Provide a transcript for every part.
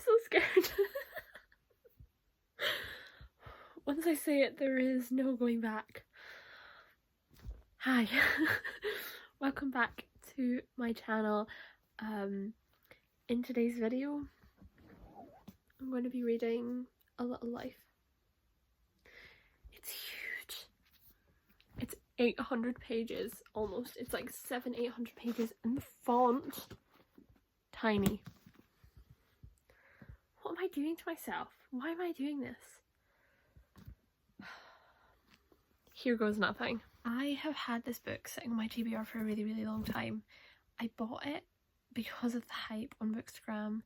so scared. Once I say it, there is no going back. Hi. Welcome back to my channel. In today's video, I'm going to be reading A Little Life. It's huge. It's 800 pages almost. It's like 800 pages, and the font tiny. What am I doing to myself? Why am I doing this? Here goes nothing. I have had this book sitting on my TBR for a really long time. I bought it because of the hype on Bookstagram,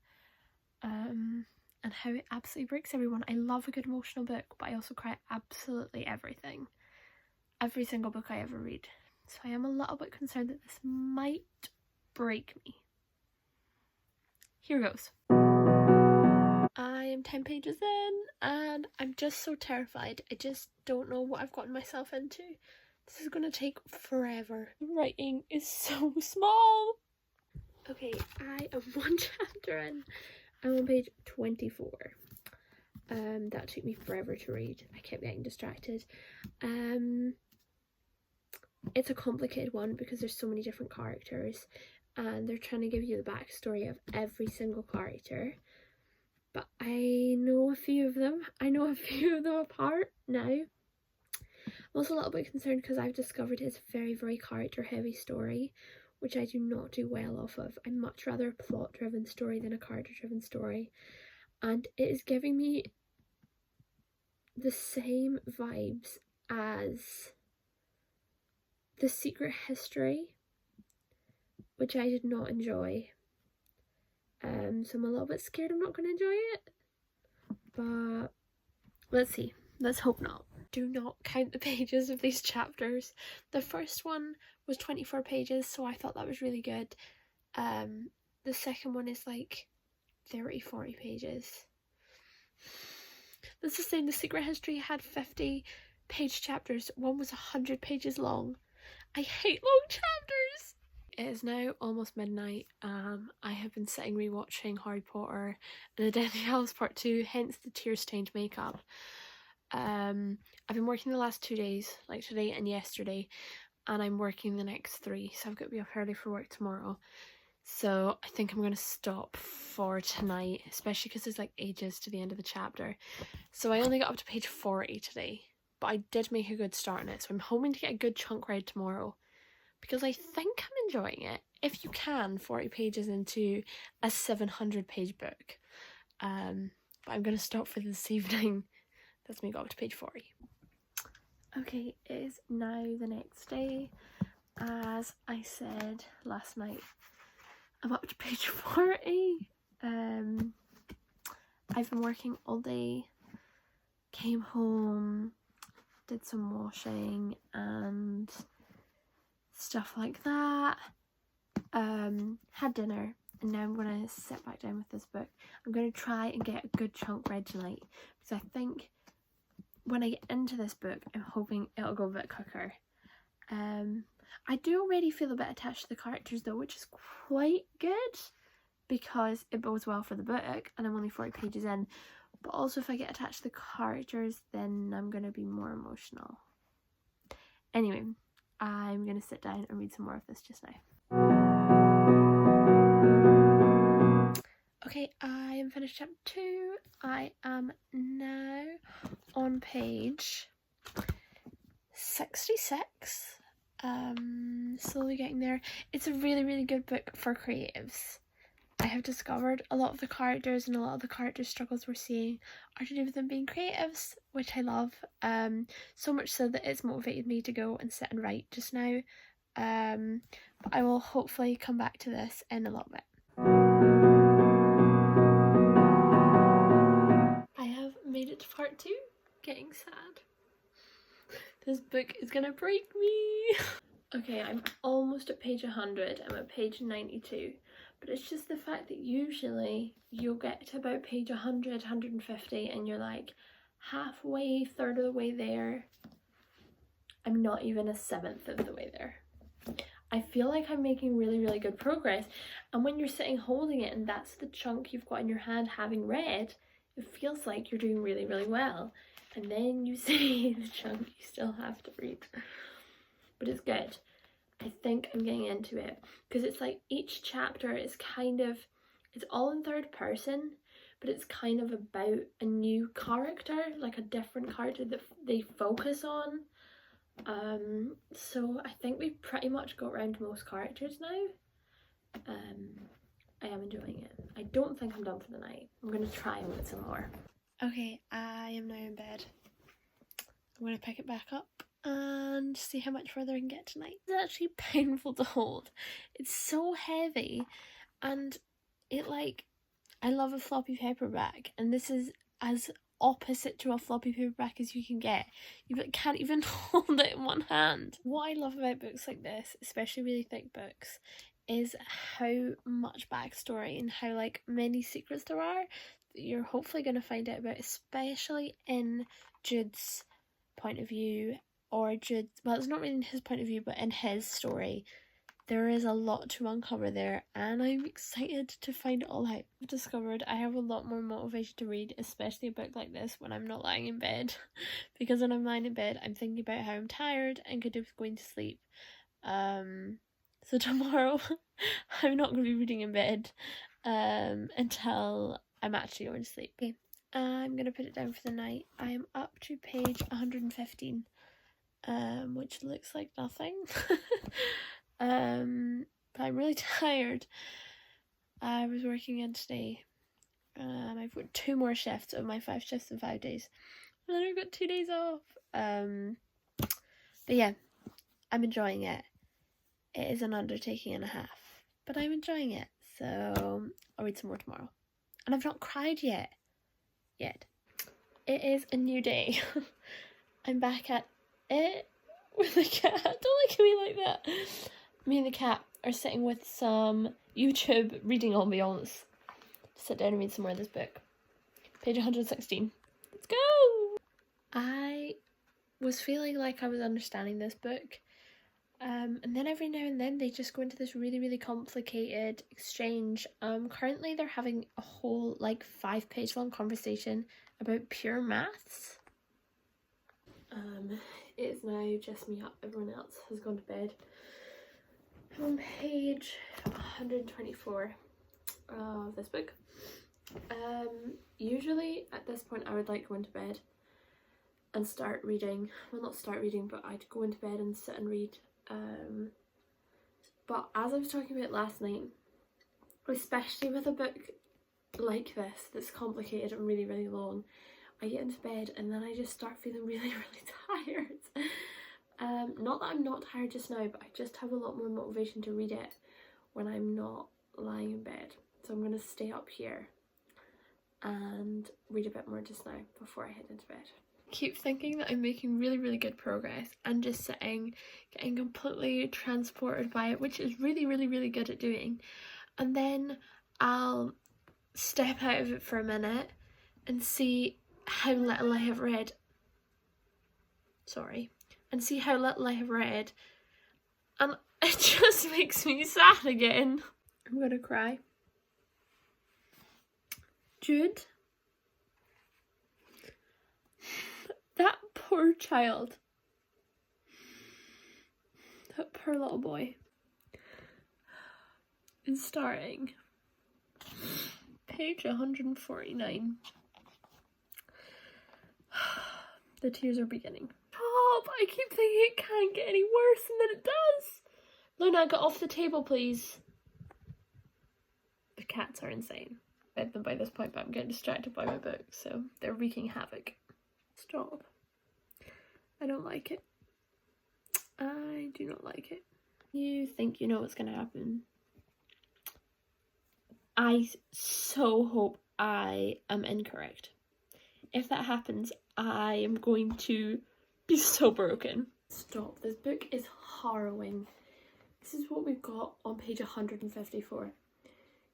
and how it absolutely breaks everyone. I love a good emotional book, but I also cry absolutely everything. Every single book I ever read. So I am a little bit concerned that this might break me. Here goes. I am 10 pages in and I'm just so terrified. I just don't know what I've gotten myself into. This is going to take forever. The writing is so small. Okay, I am one chapter in. I'm on page 24. That took me forever to read. I kept getting distracted. It's a complicated one because there's so many different characters and they're trying to give you the backstory of every single character. But I know a few of them. I know a few of them apart now. I'm also a little bit concerned because I've discovered it's a very character heavy story, which I do not do well off of. I much rather a plot driven story than a character driven story. And it is giving me the same vibes as The Secret History, which I did not enjoy. So I'm a little bit scared I'm not going to enjoy it, but let's see. Let's hope not. Do not count the pages of these chapters. The first one was 24 pages, so I thought that was really good. The second one is like 30-40 pages. That's the same. The Secret History had 50-page chapters. One was 100 pages long. I hate long chapters. It is now almost midnight. I have been sitting rewatching Harry Potter and the Deathly Hallows Part 2, hence the tear-stained makeup. I've been working the last 2 days, like today and yesterday, and I'm working the next 3, so I've got to be up early for work tomorrow. So I think I'm going to stop for tonight, especially because there's like ages to the end of the chapter. So I only got up to page 40 today, but I did make a good start on it, so I'm hoping to get a good chunk read tomorrow, because I think I'm enjoying it. If you can, 40 pages into a 700-page book. But I'm going to stop for this evening. That's me got up to page 40. Okay, it is now the next day. As I said last night, I'm up to page 40. I've been working all day, came home, did some washing and stuff like that, had dinner, and now I'm going to sit back down with this book. I'm going to try and get a good chunk read tonight, because I think when I get into this book, I'm hoping it'll go a bit quicker. I do already feel a bit attached to the characters though, which is quite good, because it bodes well for the book, and I'm only 40 pages in. But also if I get attached to the characters, then I'm going to be more emotional. Anyway, I'm going to sit down and read some more of this just now. Okay, I am finished chapter 2. I am now on page 66. Slowly getting there. It's a really good book for creatives. I have discovered a lot of the characters and a lot of the character struggles we're seeing are to do with them being creatives, which I love. So much so that it's motivated me to go and sit and write just now. But I will hopefully come back to this in a little bit. I have made it to part 2. Getting sad. This book is gonna break me. Okay, I'm almost at page 100. I'm at page 92. But it's just the fact that usually you'll get to about page 100, 150 and you're like halfway, third of the way there. I'm not even a 7th of the way there. I feel like I'm making really, really good progress. And when you're sitting holding it and that's the chunk you've got in your hand having read, it feels like you're doing really, really well. And then you see the chunk you still have to read. But it's good. I think I'm getting into it. Because it's like each chapter is kind of, it's all in third person, but it's kind of about a new character, like a different character that they focus on. So I think we've pretty much got around to most characters now. I am enjoying it. I don't think I'm done for the night. I'm going to try and get some more. Okay, I am now in bed. I'm going to pick it back up and see how much further I can get tonight. It's actually painful to hold. It's so heavy, and it like, I love a floppy paperback, and this is as opposite to a floppy paperback as you can get. You can't even hold it in one hand. What I love about books like this, especially really thick books, is how much backstory and how like many secrets there are that you're hopefully going to find out about, especially in Jude's point of view, or Jude, well, it's not really in his point of view, but in his story. There is a lot to uncover there, and I'm excited to find it all out. I've discovered I have a lot more motivation to read, especially a book like this, when I'm not lying in bed. Because when I'm lying in bed, I'm thinking about how I'm tired and could have going to sleep. So tomorrow, I'm not going to be reading in bed until I'm actually going to sleep. Okay, I'm going to put it down for the night. I am up to page 115, which looks like nothing. But I'm really tired. I was working in today. I've got 2 more shifts of my 5 shifts in 5 days. And then I've got 2 days off. But yeah, I'm enjoying it. It is an undertaking and a half, but I'm enjoying it. So I'll read some more tomorrow. And I've not cried yet. It is a new day. I'm back at it with the cat. Don't look at me like that. Me and the cat are sitting with some YouTube reading ambiance. Sit down and read some more of this book. Page 116. Let's go! I was feeling like I was understanding this book. And then every now and then they just go into this really, really complicated exchange. Currently they're having a whole like 5-page long conversation about pure maths. It is now just me up. Everyone else has gone to bed. I'm on page 124 of this book. Usually at this point I would like go into bed and start reading. Well, not start reading, but I'd go into bed and sit and read. But as I was talking about last night, especially with a book like this that's complicated and really, really long, I get into bed and then I just start feeling really, really tired. Not that I'm not tired just now, but I just have a lot more motivation to read it when I'm not lying in bed. So I'm going to stay up here and read a bit more just now before I head into bed. I keep thinking that I'm making really, really good progress and just sitting, getting completely transported by it, which is really, really, really good at doing. And then I'll step out of it for a minute and see how little I have read. And see how little I have read. And it just makes me sad again. I'm gonna cry. Jude. That poor child. That poor little boy. Is starting. Page 149. The tears are beginning. Stop! I keep thinking it can't get any worse, and then it does! Luna, get off the table, please. The cats are insane. I read them by this point, but I'm getting distracted by my book, so they're wreaking havoc. Stop. I don't like it. I do not like it. You think you know what's going to happen. I so hope I am incorrect. If that happens, I am going to be so broken. Stop. This book is harrowing. This is what we've got on page 154.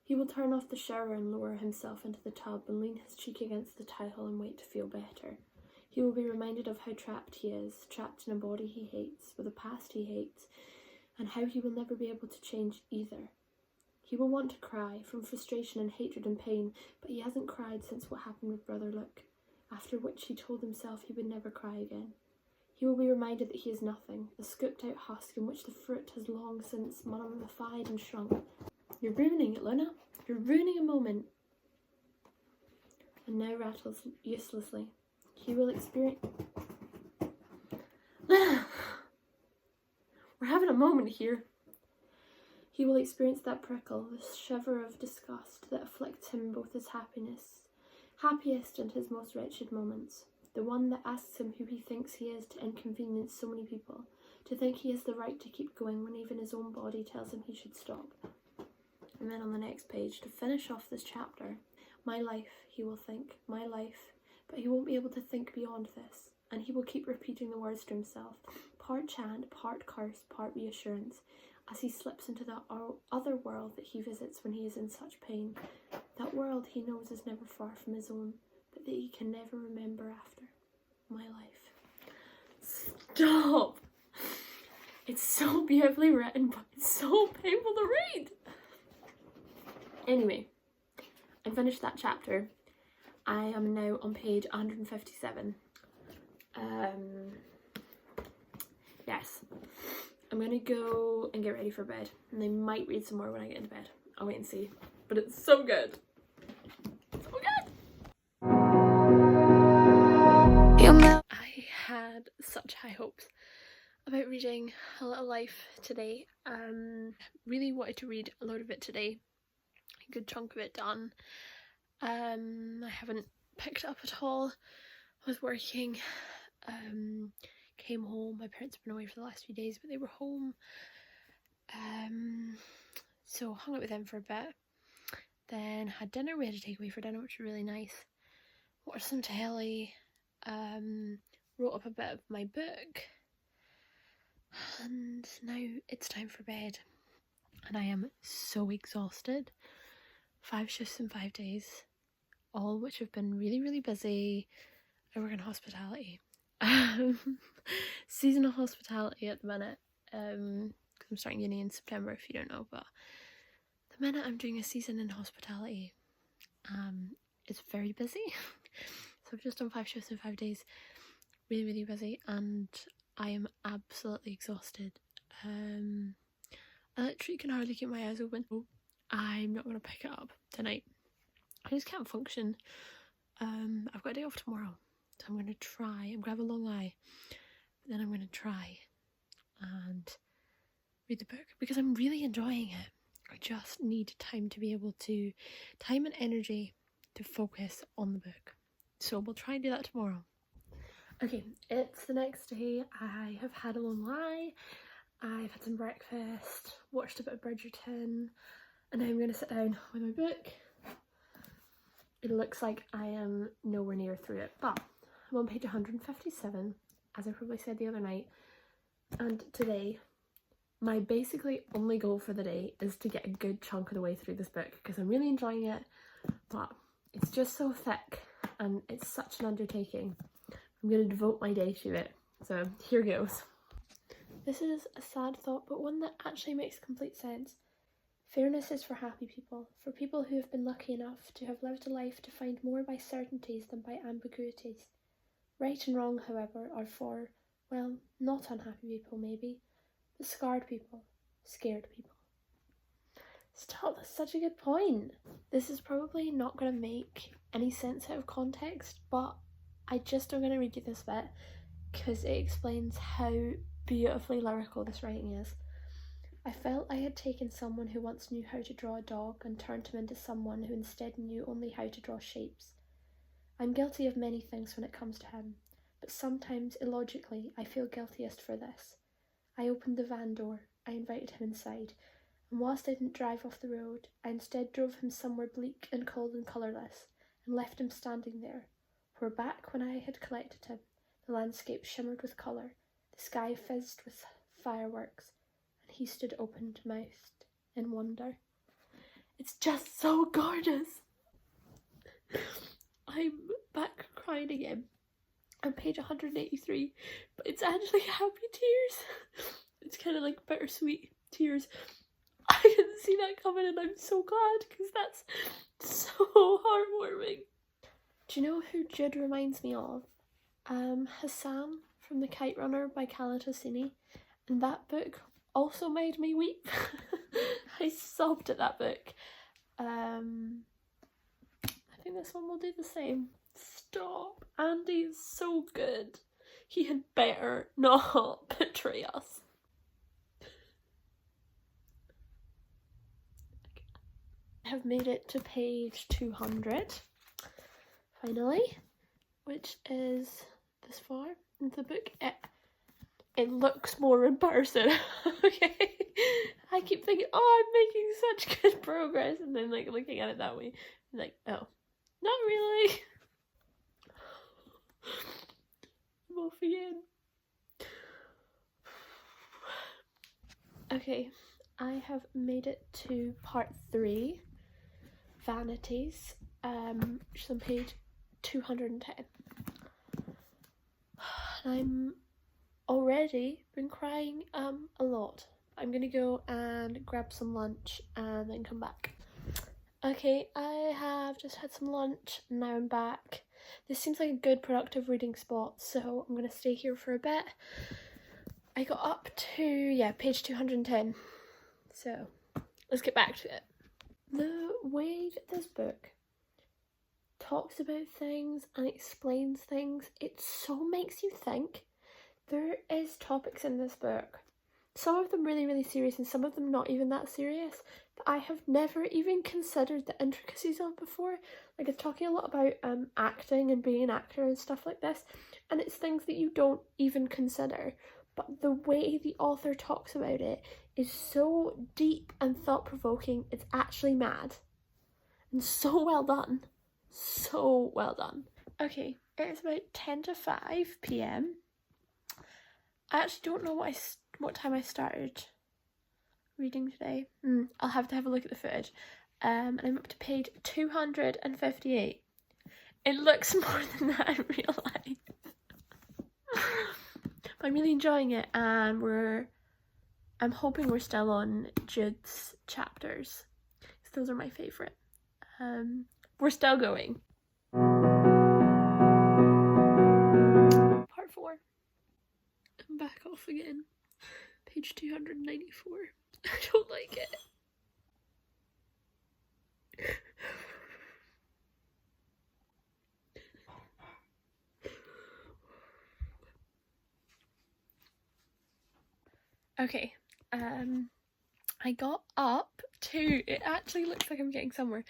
He will turn off the shower and lower himself into the tub and lean his cheek against the towel and wait to feel better. He will be reminded of how trapped he is, trapped in a body he hates, with a past he hates, and how he will never be able to change either. He will want to cry from frustration and hatred and pain, but he hasn't cried since what happened with Brother Luke, after which he told himself he would never cry again. He will be reminded that he is nothing, a scooped out husk in which the fruit has long since mummified and shrunk. You're ruining it, Luna. You're ruining a moment. And now rattles uselessly. He will experience... Luna! We're having a moment here. He will experience that prickle, the shiver of disgust that afflicts him both his happiest and his most wretched moments. The one that asks him who he thinks he is to inconvenience so many people, to think he has the right to keep going when even his own body tells him he should stop. And then on the next page, to finish off this chapter, my life, he will think, my life, but he won't be able to think beyond this, and he will keep repeating the words to himself, part chant, part curse, part reassurance, as he slips into the other world that he visits when he is in such pain, that world he knows is never far from his own, but that he can never remember after. My life. Stop! It's so beautifully written, but it's so painful to read! Anyway, I finished that chapter. I am now on page 157. Yes. I'm gonna go and get ready for bed, and I might read some more when I get into bed. I'll wait and see. But it's so good. So good! I had such high hopes about reading A Little Life today. Really wanted to read a load of it today. A good chunk of it done. I haven't picked it up at all. I was working. Came home. My parents have been away for the last few days, but they were home. So hung out with them for a bit. Then had dinner. We had a takeaway for dinner, which was really nice. Watched some telly. Wrote up a bit of my book. And now it's time for bed. And I am so exhausted. 5 shifts in 5 days. All which have been really, really busy. I work in hospitality. Seasonal hospitality at the minute, because I'm starting uni in September, if you don't know, but the minute I'm doing a season in hospitality, it's very busy. So I've just done 5 shifts in 5 days, really, really busy, and I am absolutely exhausted. I literally can hardly keep my eyes open. I'm not going to pick it up tonight. I just can't function. I've got a day off tomorrow. So I'm going to try. I'm going to have a long lie. But then I'm going to try and read the book because I'm really enjoying it. I just need time to be able to, time and energy to focus on the book. So we'll try and do that tomorrow. Okay, it's the next day. I have had a long lie. I've had some breakfast, watched a bit of Bridgerton, and now I'm going to sit down with my book. It looks like I am nowhere near through it, but I'm on page 157, as I probably said the other night, and today my basically only goal for the day is to get a good chunk of the way through this book because I'm really enjoying it, but it's just so thick and it's such an undertaking. I'm going to devote my day to it, so here goes. This is a sad thought, but one that actually makes complete sense. Fairness is for happy people, for people who have been lucky enough to have lived a life defined more by certainties than by ambiguities. Right and wrong, however, are for, well, not unhappy people maybe, but scarred people, scared people. Stop, that's such a good point. This is probably not going to make any sense out of context, but I just am going to read you this bit because it explains how beautifully lyrical this writing is. I felt I had taken someone who once knew how to draw a dog and turned him into someone who instead knew only how to draw shapes. I'm guilty of many things when it comes to him, but sometimes, illogically, I feel guiltiest for this. I opened the van door, I invited him inside, and whilst I didn't drive off the road, I instead drove him somewhere bleak and cold and colourless, and left him standing there, where back when I had collected him, the landscape shimmered with colour, the sky fizzed with fireworks, and he stood open-mouthed in wonder. It's just so gorgeous! I'm back crying again. I'm page 183, but it's actually happy tears. It's kind of like bittersweet tears. I didn't see that coming and I'm so glad because that's so heartwarming. Do you know who Jude reminds me of? Hassan from The Kite Runner by Khaled Hosseini. And that book also made me weep. I sobbed at that book. I think this one will do the same. Stop. Andy is so good. He had better not betray us. I have made it to page 200, finally, which is this far into the book. It looks more in person. Okay, I keep thinking, oh, I'm making such good progress, and then like looking at it that way, I'm like, oh, not really. I'm off again. Okay, I have made it to part 3, Vanities, which is on page 210. I'm already been crying a lot. I'm gonna go and grab some lunch and then come back. Okay, I have just had some lunch and now I'm back. This seems like a good productive reading spot, so I'm gonna stay here for a bit. I got up to, page 210. So, let's get back to it. The way that this book talks about things and explains things, it so makes you think. There is topics in this book, some of them really, really serious and some of them not even that serious, that I have never even considered the intricacies of before. Like, it's talking a lot about acting and being an actor and stuff like this, and it's things that you don't even consider. But the way the author talks about it is so deep and thought-provoking, it's actually mad. And so well done. So well done. Okay, it's about 10 to 5 p.m. I actually don't know what time I started reading today. I'll have to have a look at the footage. And I'm up to page 258. It looks more than that in real life. I'm really enjoying it, and I'm hoping we're still on Jude's chapters, because those are my favourite. We're still going. Part 4. I'm back off again. Page 294. I don't like it. Okay, I got up to, it actually looks like I'm getting somewhere,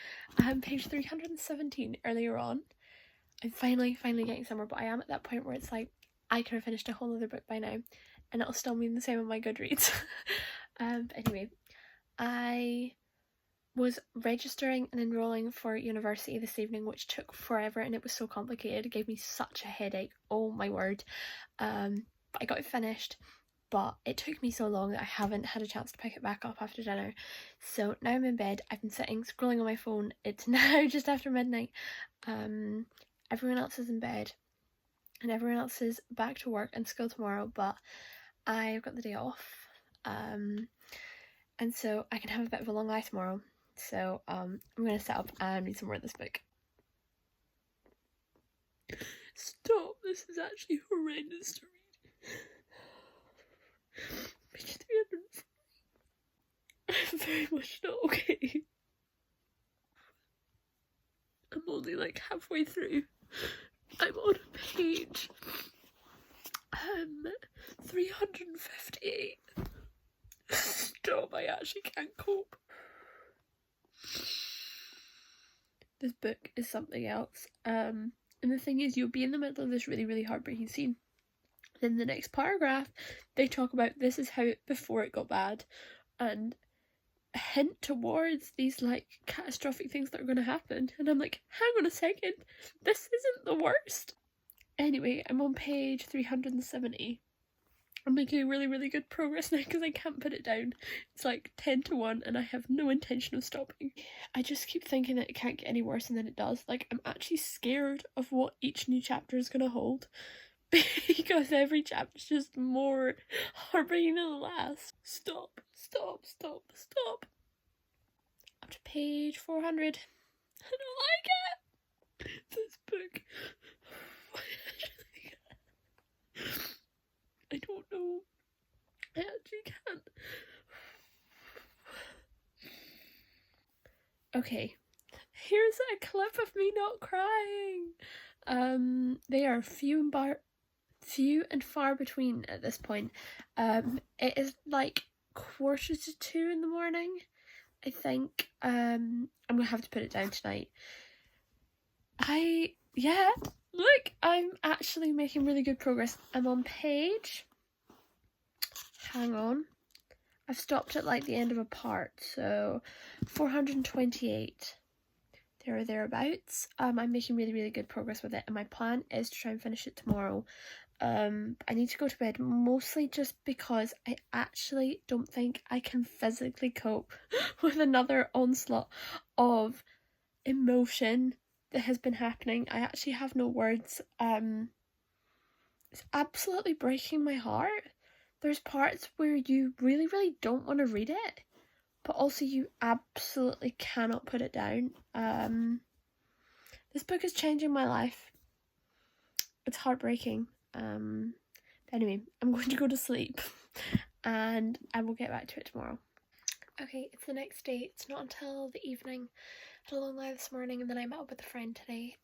page 317 earlier on. I'm finally getting somewhere, but I am at that point where it's like, I could have finished a whole other book by now, and it'll still mean the same on my Goodreads. But anyway, I was registering and enrolling for university this evening, which took forever, and it was so complicated. It gave me such a headache, oh my word. But I got it finished. But it took me so long that I haven't had a chance to pick it back up after dinner. So now I'm in bed. I've been sitting scrolling on my phone. It's now just after midnight. Everyone else is in bed and everyone else is back to work and school tomorrow, but I've got the day off. And so I can have a bit of a long lie tomorrow. So I'm going to sit up and read some more of this book. Stop, this is actually horrendous to read. Page 304. I'm very much not okay. I'm only like halfway through. I'm on page 358. Stop, I actually can't cope. This book is something else. And the thing is, you'll be in the middle of this really, really heartbreaking scene. Then the next paragraph, they talk about this is how before it got bad, and hint towards these like catastrophic things that are going to happen. And I'm like, hang on a second, this isn't the worst. Anyway, I'm on page 370. I'm making really, really good progress now because I can't put it down. It's like 10 to 1 and I have no intention of stopping. I just keep thinking that it can't get any worse, and then it does. Like, I'm actually scared of what each new chapter is going to hold. because every chapter's just more heartbreaking than the last. Stop. Up to page 400. I don't like it. This book. I don't know. I actually can't. Okay. Here's a clip of me not crying. They are few and far between at this point. It is like 1:45 in the morning. I think I'm gonna have to put it down tonight. Look, I'm actually making really good progress. I'm on page, hang on, I've stopped at like the end of a part, so 428 there or thereabouts. I'm making really good progress with it, and my plan is to try and finish it tomorrow. I need to go to bed, mostly just because I actually don't think I can physically cope with another onslaught of emotion that has been happening. I actually have no words. It's absolutely breaking my heart. There's parts where you really don't want to read it, but also you absolutely cannot put it down. This book is changing my life. It's heartbreaking. Anyway, I'm going to go to sleep and I will get back to it tomorrow. Okay, it's the next day. It's not until the evening. I had a long lie this morning and then I met up with a friend today.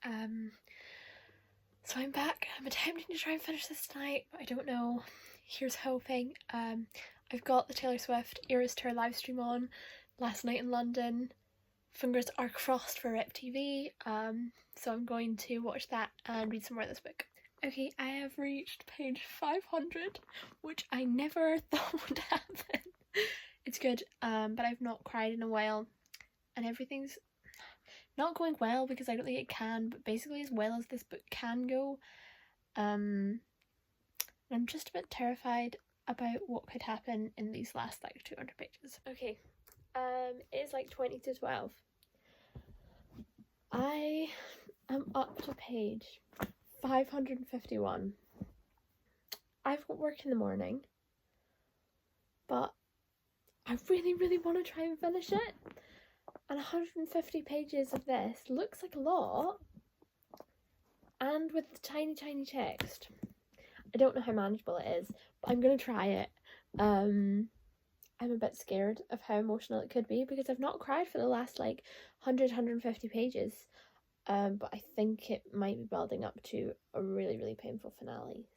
So I'm back. I'm attempting to try and finish this tonight, but I don't know. Here's hoping. I've got the Taylor Swift Eras Tour live stream on last night in London. Fingers are crossed for Rip TV. So I'm going to watch that and read some more of this book. Okay, I have reached page 500, which I never thought would happen. It's good, but I've not cried in a while, and everything's not going well because I don't think it can, but basically as well as this book can go. I'm just a bit terrified about what could happen in these last like 200 pages. Okay, it's like 20 to 12. I am up to page 551. I've got work in the morning, but I really want to try and finish it. And 150 pages of this looks like a lot, and with the tiny text. I don't know how manageable it is, but I'm going to try it. I'm a bit scared of how emotional it could be because I've not cried for the last like 150 pages. But I think it might be building up to a really painful finale.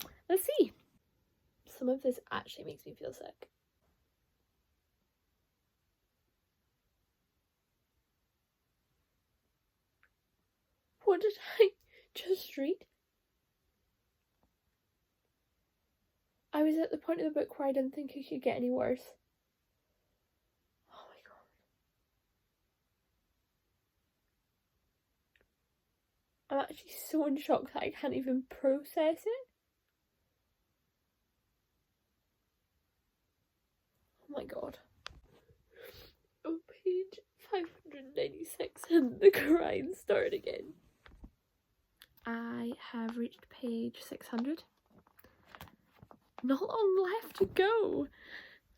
So let's see. Some of this actually makes me feel sick. What did I just read? I was at the point of the book where I didn't think it could get any worse. Oh my god. I'm actually so in shock that I can't even process it. Oh my god. On page 596 and the crying started again. I have reached page 600. Not long left to go,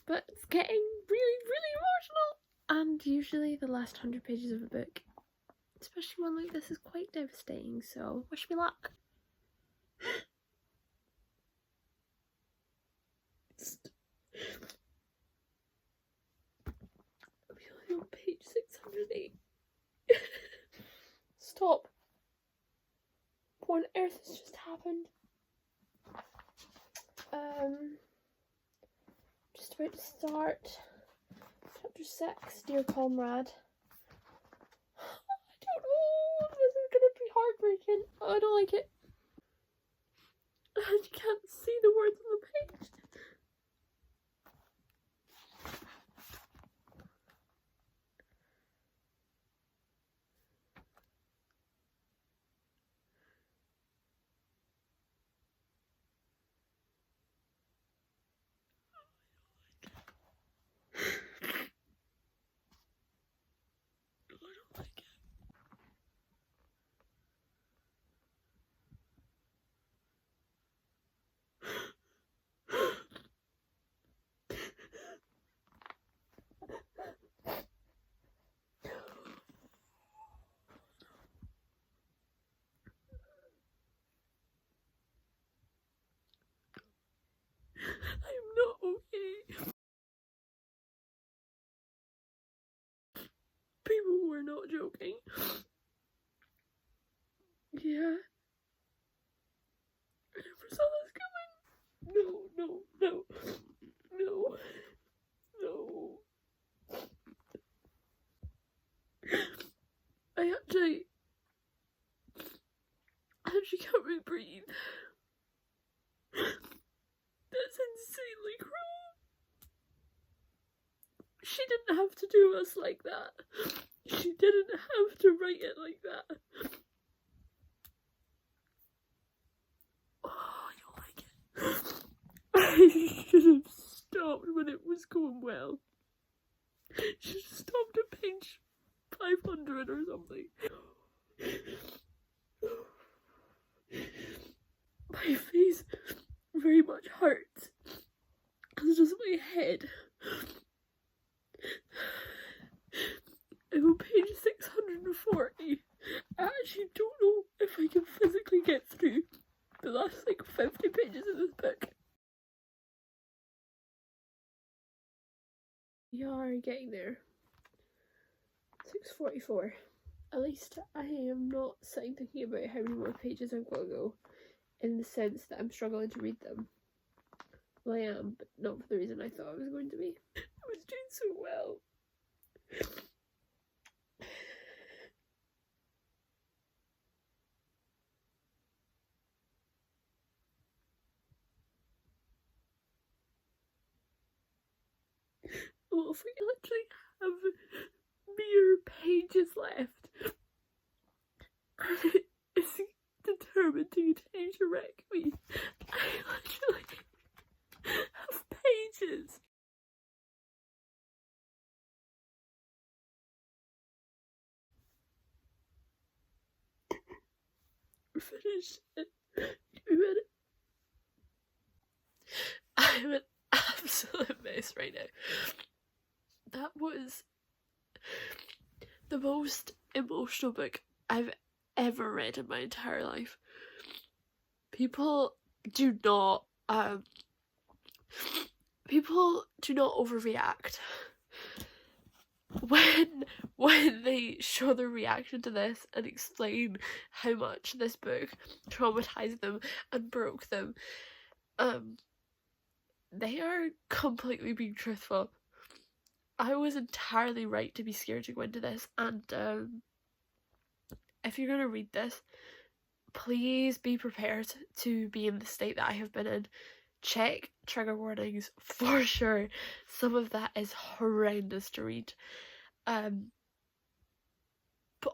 but it's getting really emotional. And usually the last 100 pages of a book, especially one like this, is quite devastating, so wish me luck. I'm on page 608. Stop. What on earth has just happened? Just about to start chapter 6, Dear Comrade. I don't know, this is gonna be heartbreaking. I don't like it. And you can't see the words on the page. I'm not okay. People were not joking. Yeah. I never saw this coming. No, no, no. No. No. I actually can't really breathe. That's insanely cruel. She didn't have to do us like that. She didn't have to write it like that. Oh, you'll like it. I should have stopped when it was going well. Should have stopped at page 500 or something. My face very much hurts. It's just my head. I'm on page 640. I actually don't know if I can physically get through the last like 50 pages of this book. We are getting there. 644. At least I am not sitting thinking about how many more pages I've got to go, in the sense that I'm struggling to read them. Well, I am, but not for the reason I thought I was going to be. I was doing so well. Well, if we literally have mere pages left, and it is determined to interrupt me, I literally have pages. We're finished. I'm an absolute mess right now. That was the most emotional book I've ever read in my entire life. People do not overreact when they show their reaction to this and explain how much this book traumatized them and broke them. They are completely being truthful. I was entirely right to be scared to go into this, and if you're going to read this, please be prepared to be in the state that I have been in. Check trigger warnings for sure. Some of that is horrendous to read. But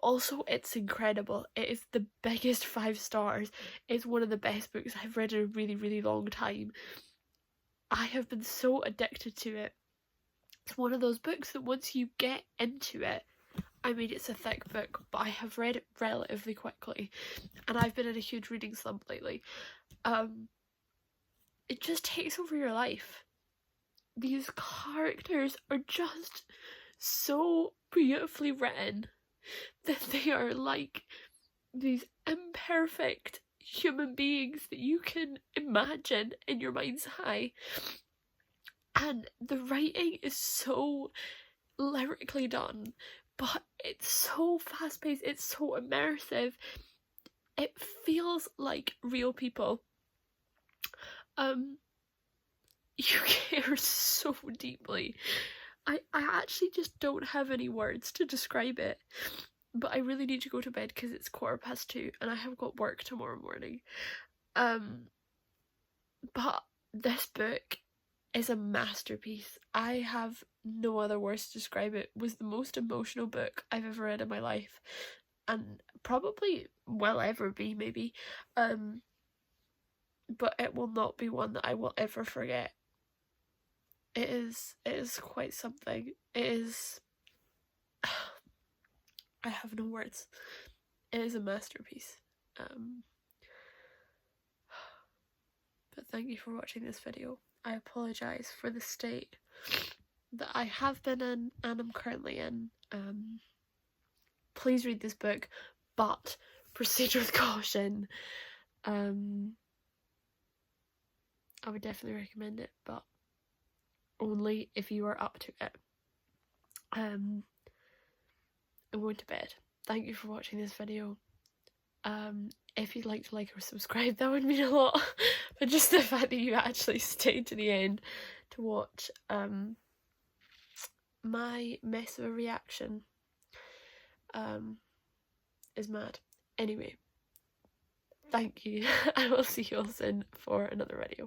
also it's incredible. It is the biggest 5 stars. It's one of the best books I've read in a really, really long time. I have been so addicted to it. It's one of those books that once you get into it, I mean, it's a thick book, but I have read it relatively quickly, and I've been in a huge reading slump lately. It just takes over your life. These characters are just so beautifully written that they are like these imperfect human beings that you can imagine in your mind's eye. And the writing is so lyrically done, but it's so fast-paced, it's so immersive. It feels like real people. You care so deeply. I actually just don't have any words to describe it, but I really need to go to bed because it's 2:15 and I have got work tomorrow morning. But this book is a masterpiece. I have no other words to describe it. It was the most emotional book I've ever read in my life, and probably will ever be, maybe. But it will not be one that I will ever forget. It is quite something. It is... I have no words. It is a masterpiece. But thank you for watching this video. I apologise for the state that I have been in and I'm currently in. Please read this book, but proceed with caution. I would definitely recommend it, but only if you are up to it. I'm going to bed. Thank you for watching this video. If you'd like to like or subscribe, that would mean a lot. But just the fact that you actually stayed to the end to watch my mess of a reaction is mad. Anyway, thank you. I will see you all soon for another video.